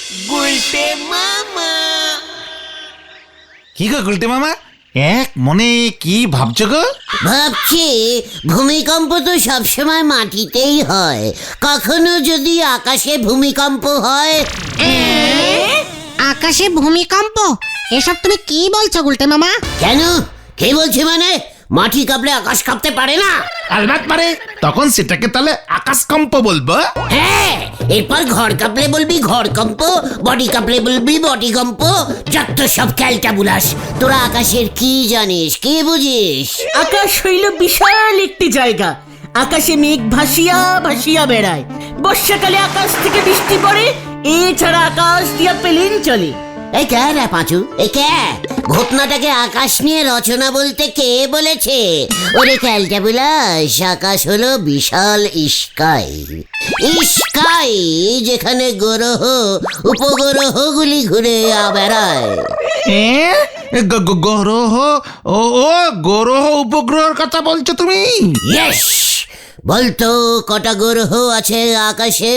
কি গো গুলটে মামা, এক মনে কি ভাবছো গো? ভাবছি ভূমিকম্প তো সবসময় মাটিতেই হয়, কখনো যদি আকাশে ভূমিকম্প হয়। আকাশে ভূমিকম্প? এসব তুমি কি বলছো গুলটে মামা? কেন, কে বলছে মানে? মাটি কাঁপলে আকাশ কাঁপতে পারে না? আলবাত পারে, তখন সেটাকে তাহলে আকাশকম্প বলবো। হ্যাঁ, এরপর ঘর কাঁপলে বলবি ঘর কম্প, বডি কাঁপলে বলবি বডি কম্প। যত সব ক্যালটা বুলাস, তোরা আকাশের কি জানিস, কি বুঝিস? আকাশ হইল বিশাল একটি জায়গা। আকাশে মেঘ ভাসিয়া ভাসিয়া বেড়ায়। বর্ষাকালে আকাশ থেকে বৃষ্টি পড়ে, এছাড়া আকাশ দিয়া প্লেন চলে। এই কে রে পাঁচু, এই কে? ঘটনাটাকে আকাশ নিয়ে রচনা বলতে কে বলেছে? ওরে ক্যালটা বুলাস, আকাশ হলো বিশাল স্কাই। স্কাই যেখানে গ্রহ উপগ্রহগুলি ঘুরে বেড়ায়। গ্রহ? ও গ্রহ উপগ্রহের কথা বলছো তুমি? ইয়েস, বলতো কটা গ্রহ আছে আকাশে?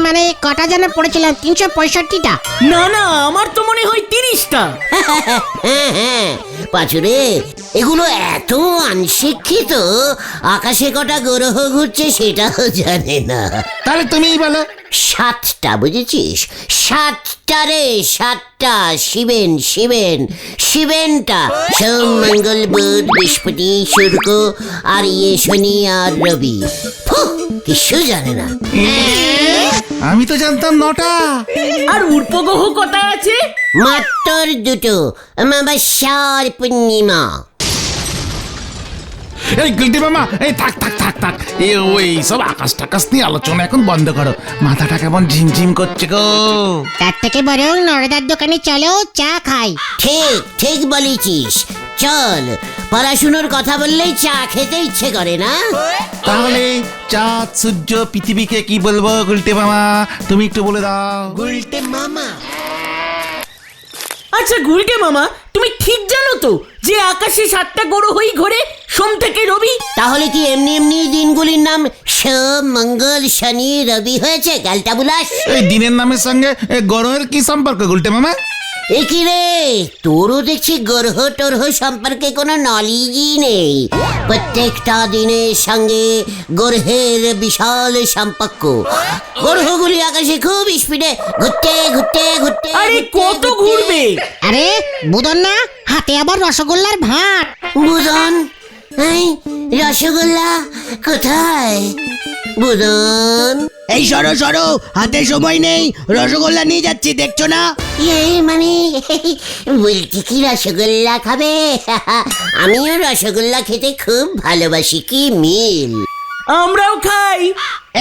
মানে কটা যেন পড়েছিলাম, 365টা। না না, আমার তো মনে হয় 30টা। হ্যাঁ হ্যাঁ পাঁচুরে, এগুলো এত অনশিক্ষিত, আকাশে কটা গ্রহ ঘুরছে সেটাও জানে না। তাহলে তুমিই বলো। 7টা, বুঝেছিস? 7টা রে, 7টা। শিবেন শিবেন শিবেনটা সোম মঙ্গল বুধ বৃহস্পতি শুক্র আর শনি আর রবি। কিছু জানে না। আমি তো জানতাম 9টা। আর উপগ্রহ কটা আছে? মাত্র 2টো, অমাবস্যা আর পূর্ণিমা। এই গুলটে মামা, এই থাক থাক থাক থাক, ওই সব আকাশ টাকাশ নিয়ে আলোচনা এখন বন্ধ করো, মাথাটা কেমন ঝিমঝিম করছে গো। তার থেকে বরং নরদার দোকানে চলো, চা খাই। ঠিক ঠিক বলেছিস, চল। পড়াশুনোর কথা বললেই চা খেতে ইচ্ছে করে না? তাহলে চাঁদ সূর্য পৃথিবীকে কি বলবো গুলটে মামা, তুমি একটু বলে দাও। গুলটে মামা। আচ্ছা গুলটে মামা, তুমি ঠিক জানো তো যে আকাশে 7টা গ্রহই ঘোরে, সোম থেকে রবি? তাহলে কি এমনি এমনি দিনগুলির নাম সোম মঙ্গল শনি রবি হয়েছে গালটা বুলাস? এই দিনের নামের সঙ্গে গ্রহের কি সম্পর্ক গুলটে মামা? এ কি রে, তোরও দেখছি গ্রহ টরহ সম্পর্কে কোনো নলেজই নেই। প্রত্যেকটা দিনের সঙ্গে গ্রহের বিশাল সম্পর্ক। গ্রহগুলি আকাশে খুব স্পিডে ঘুরতে ঘুরতে ঘুরতে। আরে কত ঘুরবে? আরে বুদন না, হাতে আবার রসগোল্লার ভাঁড়। বুদন? এই রসগোল্লা কোথায় বুদন? এই সরো সরো, হাতে সময় নেই, রসগোল্লা নিয়ে যাচ্ছি, দেখছো না? এই মানে বলছি কি রসগোল্লা খাবে? আমিও রসগোল্লা খেতে খুব ভালোবাসি, কি মিল। আমরাও খাই।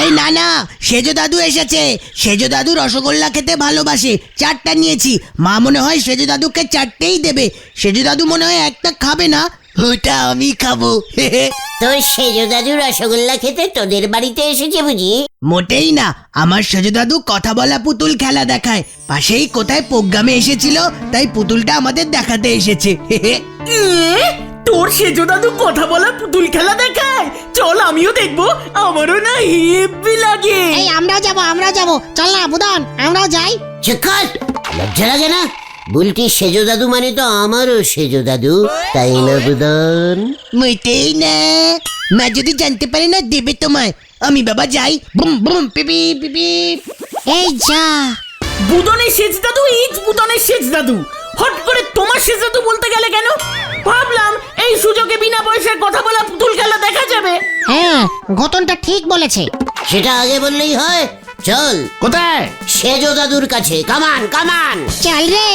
এই না না, সেজো দাদু এসেছে। সেজো দাদু রসগোল্লা খেতে ভালোবাসে, 4টা নিয়েছি। মা মনে হয় সেজো দাদুকে 4টেই দেবে। সেজো দাদু মনে হয় একটা খাবে না, ওটা আমি খাবো। তোর সেজো দাদু রসগোল্লা খেতে তোদের বাড়িতে এসেছে বুঝি? মোটেই না, আমার সেজো দাদু কথা বলা পুতুল খেলা দেখায়। পাশেই কোথায় প্রোগ্রামে এসেছিল, তাই পুতুলটা আমাদের দেখাতে এসেছে। তোর সেজো দাদু কথা বলা পুতুল খেলা দেখায়? চল আমিও দেখবো, আমারও না হেব্বি লাগে। এই আমরাও যাবো, চল না বুদন, আমরাও যাই। চিকাল, লজ্জা লাগে না? বুলটি সেজো দাদু মানে তো আমারও সেজো দাদু, তাই না বুদন? মোটেই না, মা যদি জানতে পারে না দেবে তোমায়। আমি বাবা যাই, বুম বুম পিপি পিপি। এই যা। বুদনের সেজ দাদু ইজ বুদনের সেজ দাদু। হট করে তোমার সেজ দাদু বলতে গেলে কেন? ভাবলাম এই সুযোগে বিনা পয়সায় কথা বলা পুতুল খেলা দেখা যাবে। হ্যাঁ, ঘটনটা ঠিক বলেছে। সেটা আগে বললেই হয়। চল কোথায়? সেজো দাদুর কাছে, কামান কামান। চল রে।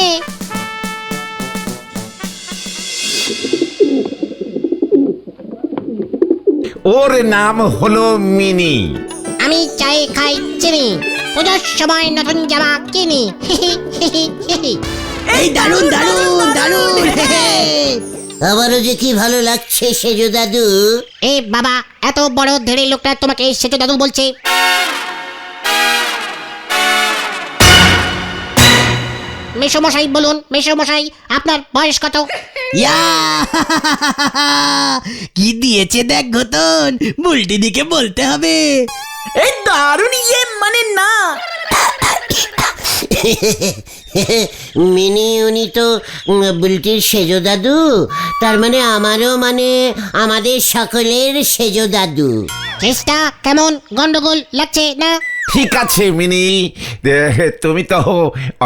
ওর নাম হলো মিনি। আমি চাই খাই চিনি, পুজোর সময় নতুন জামা কিনি। এই দারুন দারুন দারুন। আমারও যে কি ভালো লাগছে সেজো দাদু। এ বাবা, এত বড় ধেড়ে লোকটা তোমাকে সেজো দাদু বলছে? মেসোমশাই বলুন, মেসোমশাই আপনার বয়স কত? ইয়া, কি দিয়েছে দেখ ঘটন, বুলটি দিকে বলতে হবে। এই দারুণ, মানে না। মিনি উনি তো বুলটির সেজো দাদু, তার মানে আমারও মানে আমাদের সকলের সেজো দাদু। চেষ্টা কেমন গন্ডগোল লাগছে না? ঠিক আছে মিনি, তুমি তো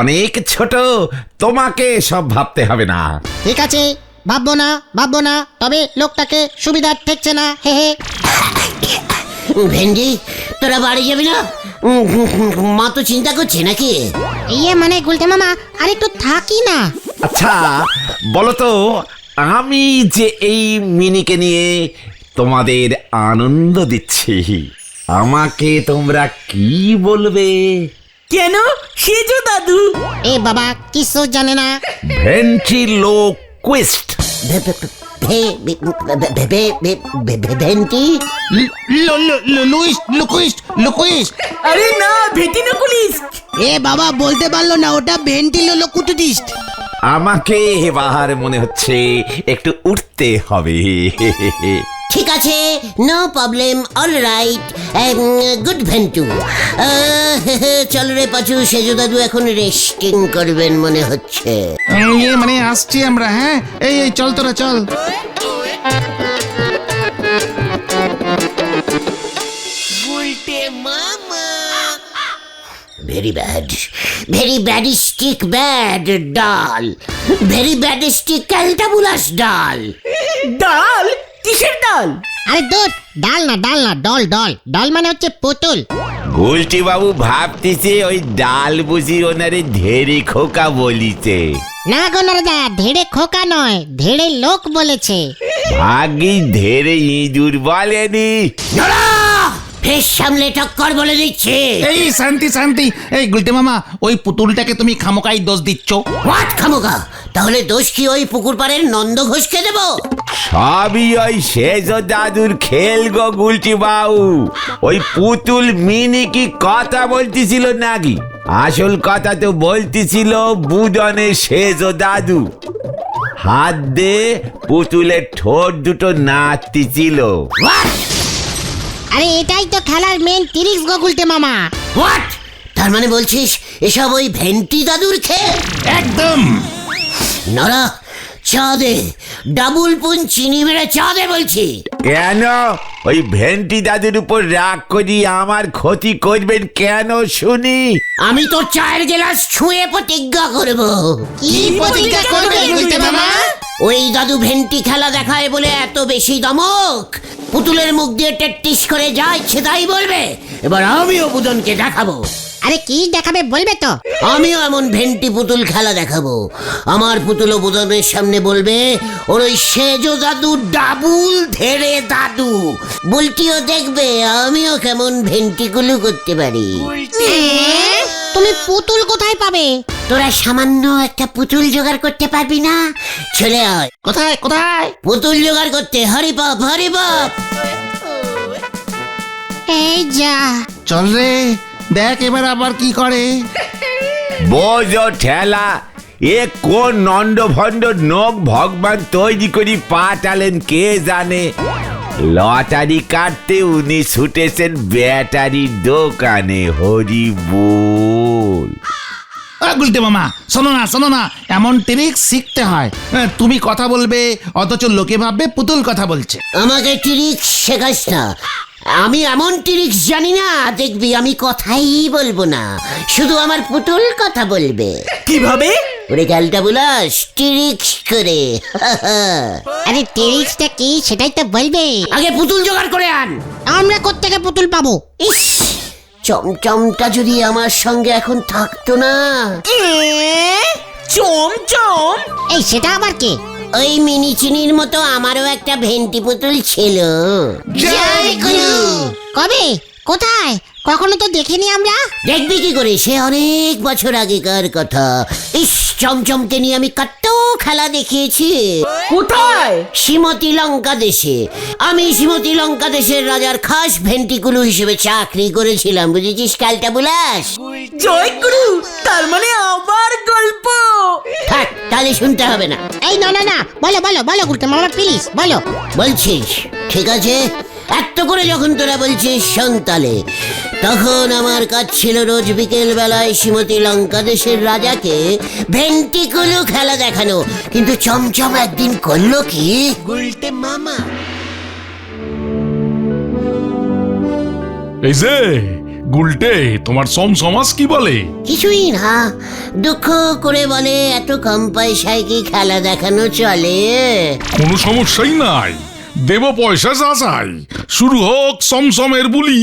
অনেক ছোট, তোমাকে সব ভাবতে হবে না। ঠিক আছে, ভাববো না, তবে লোকটাকে সুবিধা ঠেকছে না, হে হে। ভেন্ডি, তোরা বাড়ি যাবি না? মা তো চিন্তা করছে নাকি? ইয়ে মানে গুলটে মামা আর একটু থাকি না। আচ্ছা বলো তো, আমি যে এই মিনিকে নিয়ে তোমাদের আনন্দ দিচ্ছি, আমাকে তোমরা কি বলবে? কেন সেজো দাদু? এ বাবা কিছু জানে না। ভেন্ট্রিলোকুইস্ট। ভেন্টি? লুকুইস্ট। আরে না, ভেটিনোকুলিস্ট। এ বাবা বলতে পারলো না, ওটা ভেন্টিলোকুটিস্ট। আমাকে এবার মনে হচ্ছে একটু উঠতে হবে। ঠিক আছে, no problem, all right, good ভেন্টু। চল রে পাচু, সেজো দাদু এখন রেস্টিং করবেন মনে হচ্ছে। ইয়ে মানে আসছি আমরা, হ্যাঁ এই চল তোরা চল। ভেরি ব্যাডিস্টিক ব্যাড ডাল, ভেরি ব্যাডিস্টিক ক্যালটাবুলাস ডাল। ডাল? কিসের ডাল? আরে দূর, ডাল না ডল মানে হচ্ছে পুতুল। গোলটি বাবু ভাবতেছে ওই ডাল বুঝি ওনারে ধেরে খোকা বলিছে। না গো নরদা, ধেড়ে খোকা নয়, ধেড়ে লোক বলেছে। ভাগ্যি ধেরে ইঁদুর বলেনি। ফেস সামলে টক্কর বলে দিচ্ছে। এই শান্তি, এই গুলটে মামা, ওই পুতুলটাকে তুমি খামোকাই দোষ দিচ্ছ। হোয়াট খামোকা? তাহলে দোষ কি ওই পুকুর পাড়ের নন্দ ঘোষকে দেব? সবই ওই সেজো দাদুর খেল গো গুলটি বাবু। ওই পুতুল মিনি কি কথা বলতেছিল নাকি? আসল কথা তো বলতেছিল বুদনের সেজো দাদু। হাত দে পুতুলের ঠোঁট দুটো নাচতেছিল। হোয়াট? আরে এটাই তো খেলার মেন ট্রিক্স গো গুলটে মামা। হোয়াট? তার মানে বলছিস এসব ওই ভেন্টি দাদুর খেল? একদম। নরা, চা দে, ডাবল পুন চিনি মেরে চা দে বলছি। কেন ওই ভেন্টি দাদুর উপর রাগ করি আমার ক্ষতি করবেন কেন শুনি? আমি তো চায়ের গ্লাস ছুঁয়ে প্রতিজ্ঞা করব। কি প্রতিজ্ঞা করবে গুলটে মামা? ওই দাদু ভেন্টি খেলা দেখায় বলে এত বেশি দমক, পুতুলের মুখ দিয়ে টেট্টিস করে যা ইচ্ছে তাই বলবে। এবার আমিও বুদনকে দেখাবো। আরে কি দেখাবে বলবে তো? আমিও এমন ভেন্টি পুতুল খেলা দেখাবো। আমার পুতুল বুদনের সামনে বলবে ওর ওই সেজো দাদু ডাবুল ধেড়ে দাদু। বুলটিও দেখবে আমিও কেমন ভেন্টিগুলো করতে পারি। তুমি পুতুল কোথায় পাবে? তোরা সামান্য একটা পুতুল জোগাড় করতে পারবি না? চলে আয়। কোথায়? পুতুল জোগাড় করতে হরি বাপ। এই যা। চল রে, দেখ এবার আবার কি করে। বোঝো ঠেলা, এ কোন নন্ড ভণ্ড নখ ভগবান তৈরি করি পাঠালেন কে জানে। লটারি কাটতে উনি ছুটেছেন ব্যাটারির দোকানে। হরি বল। গুলটে মামা শোনো না, এমন ট্রিক্স শিখতে হয়। তুমি কথা বলবে অথচ লোকে ভাববে পুতুল কথা বলছে। আমাকে ট্রিক্স শেখাস না। আমি এমন ট্রিক্স জানি না, দেখবি আমি কথাই বলবো না, শুধু আমার পুতুল কথা বলবে। কিভাবে? ওরে ক্যালটা বুলাস, ট্রিক্স করে। আরে ট্রিক্সটা কি সেটাই তো বলবে। আগে পুতুল জোগাড় করে আন। আমরা কোত্থেকে পুতুল পাবো? ইস, চমচমটা যদি আমার সঙ্গে এখন থাকতো না। চমচম? এই সেটা আবার কে? ওই মিনি চিনির মতো আমারও একটা ভেন্টি পুতুল ছিল। জয় গুরু। কবে? কোথায়? কখনো তো দেখিনি আমরা। দেখবি কি করে, সে অনেক বছর আগেকার কথা। ইস, চমচমকে নিয়ে আমি কত খেলা দেখিয়েছি। কোথায়? শ্রীমতী লঙ্কা দেশে। আমি শ্রীমতী লঙ্কা দেশের রাজার খাস ভেন্টিকুলু হিসেবে চাকরি করেছিলাম, বুঝেছিস ক্যালটা বুলাস? জয় গুরু, তার মানে আবার গল্প। থাক, তাহলে শুনতে হবে না। এই না বলো গুলটে মামা প্লিজ বলো। বলছিস? ঠিক আছে, এত করে যখন তোরা বলছিস সন্তালে, তখন আমার কাজ ছিল রোজ বিকেল বেলায় শ্রীমতী লঙ্কা দেশের রাজাকে ভেন্টিকুলু খেলা দেখানো। কিন্তু চমচম একদিন করলো কি, এই যে গুলটে, তোমার সমসমাস কি বলে? কিছুই না, দুঃখ করে বলে এত কম পয়সায় কি খেলা দেখানো চলে। কোনো সমস্যাই নাই, দেব পয়সা যা চাই, শুরু হোক সমসমের বুলি।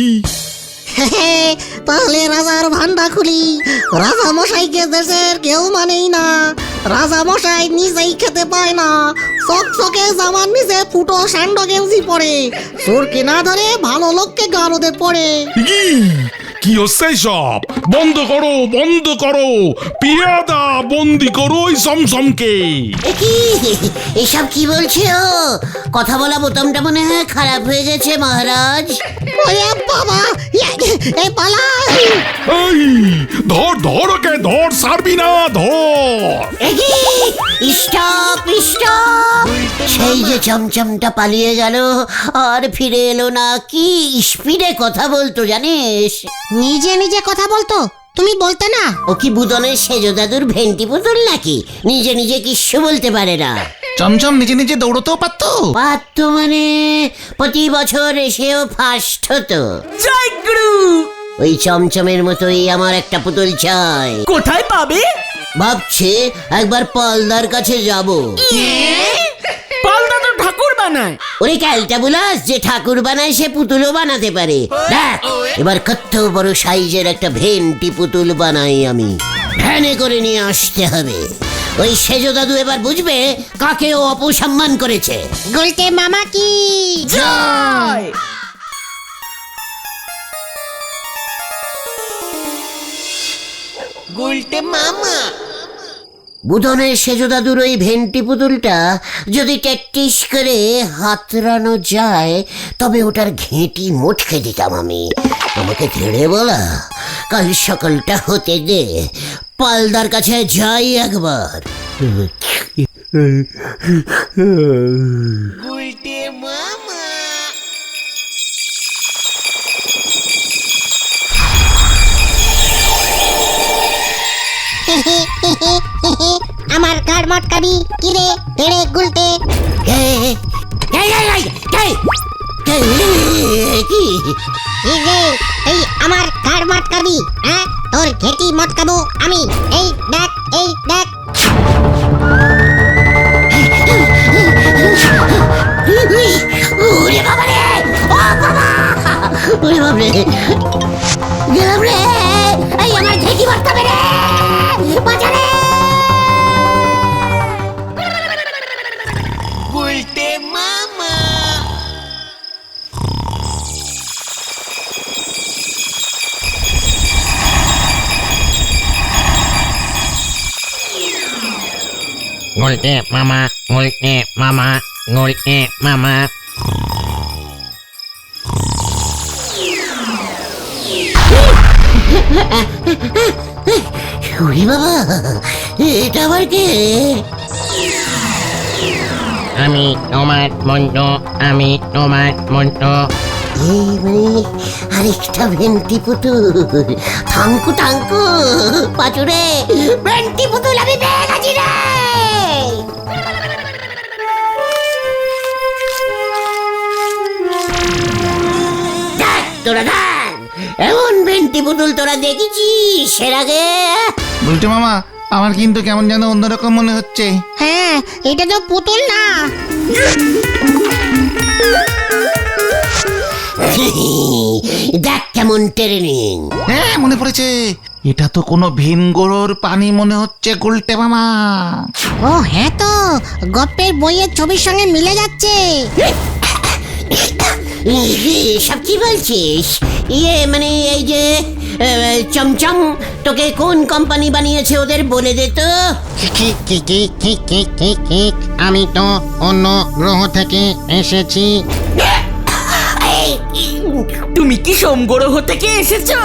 তাহলে রাজার ভান্ডা খুলি। রাজা মশাইকে দেশের কেউ মানেই না, রাজা মশাই নিজেই খেতে পায় না, চকচকে জামার নিচে ফুটো স্যান্ডো গেঞ্জি পরে, চোরকে না ধরে ভালো লোককে গারদে পড়ে। কি কি হচ্ছে সব? বন্ধ করো, বন্ধ করো, পিয়াদা বন্দি করো ওই সমসমকে। এ কি এসব কি বলছে ও? কথা বলা বোতামটা মনে হয় খারাপ হয়ে গেছে মহারাজ। ওরে বাবা, এ পালা। এই ধর ধর, ওকে ধর, ছাড়বি না, ধর। Stop stop! সেই যে চমচমটা পালিয়ে গেল আর ফিরে এলো না, কি স্পিডে কথা বলতো জানিস? নিজে নিজে কথা বলতো, তুমি বলতে না? ও কি বুদনের সেজ দাদুর ভেন্টি পুতুল নাকি? নিজে নিজে কিচ্ছু বলতে পারে না। চমচম নিজে নিজে দৌড়তেও পারতো। পারতো মানে প্রতি বছর এসেও ফার্স্ট হতো। জয় গুরু। ওই চমচমের মতোই আমার একটা পুতুল চাই। কোথায় পাবে? ভাবছি একবার পালদার কাছে যাব। পালদা তো ঠাকুর বানায়। ওরে ক্যালটা বুলাস, যে ঠাকুর বানায় সে পুতুলও বানাতে পারে। দেখ এবার কত বড় সাইজের একটা ভেন্টি পুতুল বানাই আমি, ভ্যানে করে নিয়ে আসতে হবে। ওই সেজ দাদু এবার বুঝবে কাকে ও অপসম্মান করেছে। গুলতে মামা কি জয়। বুধনের সেজ দাদুর ওই ভেন্টি পুতুলটা যদি টেট্টিস করে হাতড়ানো যায়, তবে ওটার ঘেঁটি মুটকে দিতাম আমি। আমাকে ছেড়ে বলা, কাল সকালটা হতে দে, পালদার কাছে যাই একবার। আমার কার মটকাবি কিরে তেড়ে গুলতে। কি এই যে এই আমার কার মটকাবি, হ্যাঁ তোর ঘেটি মটকাবো আমি। এই দেখ, এই দেখ। ওরে বাবা রে, ও বাবা, ওরে বাবা রে, গেলাম রে। এই আমার ঘেঁটি মারতে রে, বাঁচা রে। Ngulte mama, ngulte mama, ngulte mama. ওরে বাবা, এটা আবার কে? আমি তোমার বন্ধু, আমি তোমার বন্ধু। এই মানে আরেকটা ভেন্টি পুতুল। থাঙ্কু থাঙ্কু পাচুরে, ভেন্টি পুতুল আমি পেয়ে গেছি রে। দেখ তোরা দেখ, এমন ভেন্টি পুতুল তোরা দেখেছিস এর আগে? বলতে মামা, আমার কিন্তু কেমন যেন অন্যরকম মনে হচ্ছে। হ্যাঁ, এটা তো পুতুল না। দেখ কেমন ট্রেনিং। হ্যাঁ মনে পড়েছে, এটা তো কোনো ভিনগোড়োর পানি মনে হচ্ছে গুলটে মামা। ও হ্যাঁ, তো গপ্পের বইয়ের ছবির সঙ্গে মিলে যাচ্ছে। সব কি বলছিস? ইয়ে মানে এই যে চমচম, তোকে কোন কোম্পানি বানিয়েছে ওদের বলে দে তো। আমি তো অন্য গ্রহ থেকে এসেছি। তুমি কি সোমগ্রহ থেকে এসেছো?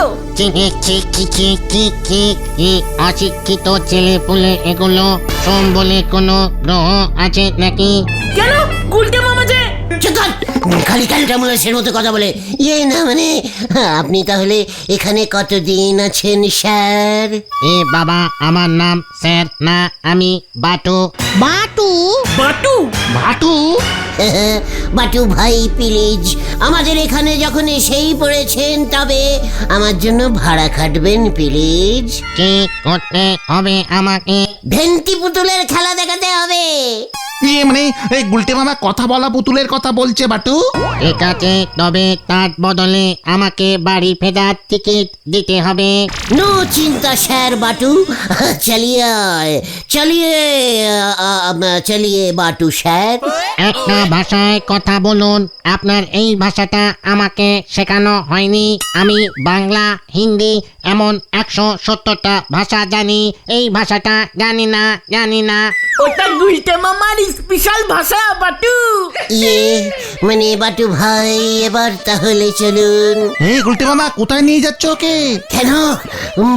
অশিক্ষিত ছেলে পুলে এগুলো সোম বলে কোনো গ্রহ আছে নাকি? কেন গুলটে মামা যে চুপ কর! খালি ক্যালটা মুলাসের মতো কথা বলে ইয়ে না মানে আপনি তাহলে এখানে কতদিন আছেন স্যার? এ বাবা আমার নাম স্যার না, আমি বাটু। বাটু বাটু বাটু বাটু ভাই প্লিজ, আমাদের এখানে যখন এসেই পড়েছেন তবে আমার জন্য ভাড়া খাটবেন প্লিজ। কি করতে হবে আমাকে? ভেন্টি পুতুলের খেলা দেখাতে হবে। ইয়ে মানে এই গুলটে মামা কথা বলা পুতুলের কথা বলছে বাটু। ঠিক আছে, তবে তার বদলে আমাকে বাড়ি ফেরার টিকিট দিতে হবে। নো চিন্তা স্যার বাটু, চলিয়ে আয়, চলিয়ে চলিয়ে বাটু স্যার। একটা ভাষায় কথা বলুন। আপনার এই ভাষাটা আমাকে শেখানো হয়নি। আমি বাংলা, হিন্দি এমন 170টা ভাষা জানি। এই ভাষাটা জানি না। ওটা গুলটে মামার স্পেশাল ভাষা বাটু। ইয়ে মানে বাটু ভাই এবার তাহলে চলুন। এই গুলটে মামা কোথায় নিয়ে যাচ্ছ ওকে? কেন?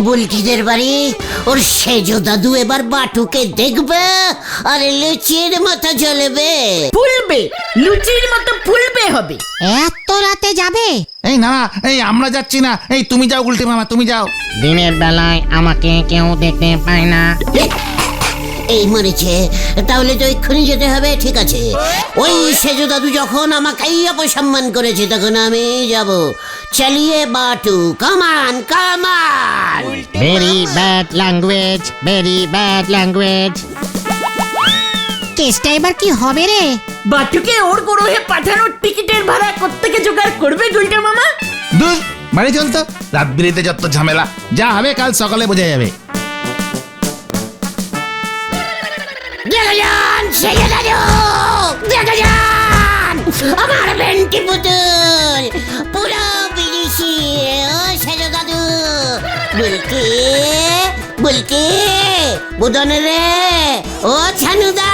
বুলটিদের বাড়ি। ওর সেজো দাদু এবার বাটুকে দেখবে আর লুচির মতো জ্বলবে। ফুলবে, লুচির মতো ফুলবে হবে। এত রাতে যাবে? এই না এই আমরা যাচ্ছি না, এই তুমি যাও গুলটে মামা, তুমি যাও। দিনের বেলায় আমাকে কেউ দেখতে পায় না। এই মরেছে, তাহলে তো এক্ষুনি যেতে হবে। ঠিক আছে, ওই সেজো দাদু যখন আমাকেই অপসম্মান করেছে তখন আমি যাব। চালিয়ে বাটু, কামান কামান। Very bad language, very bad language. কেসটা এবার কি হবে রে? বাটুকে ওর গ্রহে পাঠানোর টিকিটের ভাড়া কোত্থেকে জোগাড় করবে গুলটে মামা? দূর বাড়ি চল তো, রাত বিরেতে যত ঝামেলা, যা হবে কাল সকালে বোঝা যাবে। দেখা যান সেজো দাদু, দেখা যান আমার ভেন্টি পুতুল পুরো বিদেশি। ও সেজো দাদু, বুলকি বুলকি বুদন রে, ও ছানুদা।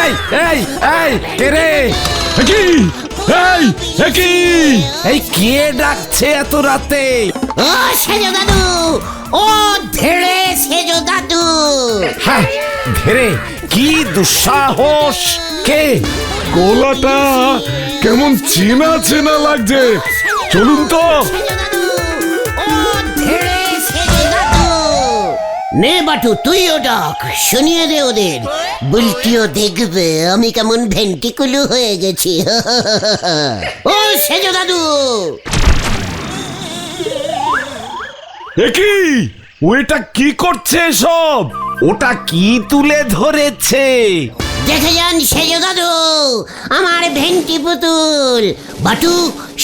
এই এই এই কে রে? কি এই কি? এই কে ডাকছে এত রাতে? ও সেজো দাদু, ও ধেড়ে সেজো দাদু। হ্যাঁ ধেরে, কি দুঃসাহস! কে? গলাটা কেমন চেনা চেনা লাগছে, চলুন তো। সেজো দাদু, ও ধেড়ে সেজো দাদু। নে বাটু তুইও ডাক, শুনিয়ে দে ওদের। বুলটিও দেখবে আমি কেমন ভেন্টিকুলু হয়ে গেছি। ও সেজো দাদু। কি ওটা কি করছে সব? ওটা কি তুলে ধরেছে? দেখে যান সেজো দাদু, আমার ভেন্টি পুতুল। বাটু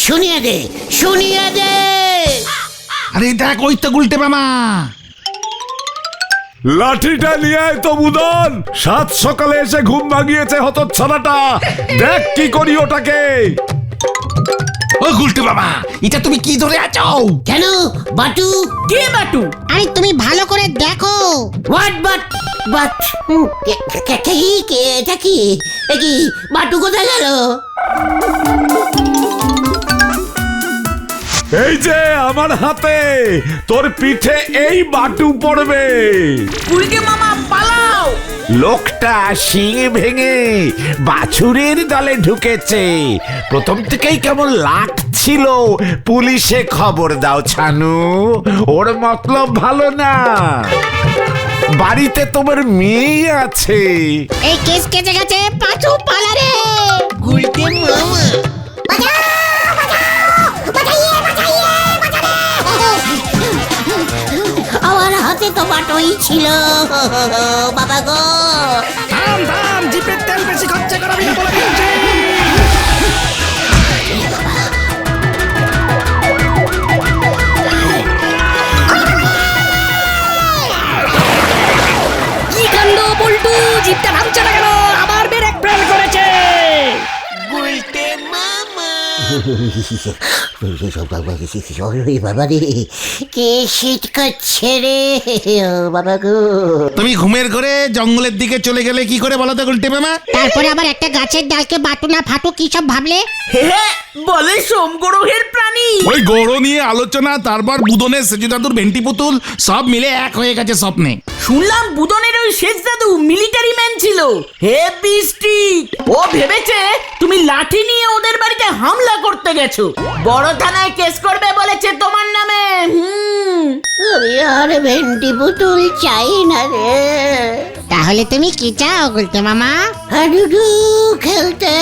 শুনিয়ে দে, শুনিয়ে দে। আরে দেখ ওই তো গুলটে মামা। লাঠিটা নিয়ে আয় তো বুদন, সাত সকালে এসে ঘুম ভাঙিয়েছে হতচ্ছাড়াটা। দেখ কি করি ওটাকে। ও গুলটে মামা, এটা তুমি কি ধরে আছো? কেন বাটু? কে বাটু? আরে তুমি ভালো করে দেখো। হোয়াট বাট বাট কি এটা কি? এ কি বাটু কোথায় গেল? এই যে আমার হাতে, তোর পিঠে এই বাটু পড়বে। গুলটে মামা পালাও। লোকটা শিং ভেঙে বাছুরের দলে ঢুকেছে। প্রথম থেকেই কেমন লাগছিল। পুলিশে খবর দাও ছানু, ওর মতলব ভালো না। বাড়িতে তোমার মেয়ে আছে। এই কেস কেটে গেছে, পাঁচু পালা রে। গুলটে মামা আমার হাতে তো বাটুই ছিল। বাবা গো, থাম থাম, জিপের তেল বেশি খরচা করাবি না বলে দিচ্ছি। কি কাণ্ড বল্টু, জিপটা ভাঙছে না কেন? আবার ব্রেক ফেল করেছে। গুলটে মামা। বাবা রে, কে শীত করছে রে, ও বাবা গো। তুমি ঘুমের ঘরে জঙ্গলের দিকে চলে গেলে কি করে বলো তো গুলটে মামা? তারপরে আবার একটা গাছের ডালকে বাটু না ফাটু কি সব ভাবলে? হ্যাঁ, বলে সোমগ্রহের প্রাণী। ওই গৌড় নিয়ে আলোচনা, তারপর বুদনের সেজু দাদুর ভেন্টি পুতুল সব মিলে এক হয়ে গেছে স্বপ্নে। শুনলাম বুদনের ওই শেষ দাদু মিলিটারি ম্যান ছিল, হেভি স্ট্রিক্ট। ও ভেবেছে তুমি লাঠি নিয়ে ওদের বাড়িতে হামলা করতে গেছো, বড় থানায় কেস করবে বলেছে তোমার নামে। আমি আর ভেন্ডি পুতুল চাই না রে, তাহলে তুমি কি চাও গুলটে মামা? হাডুডু খেলতে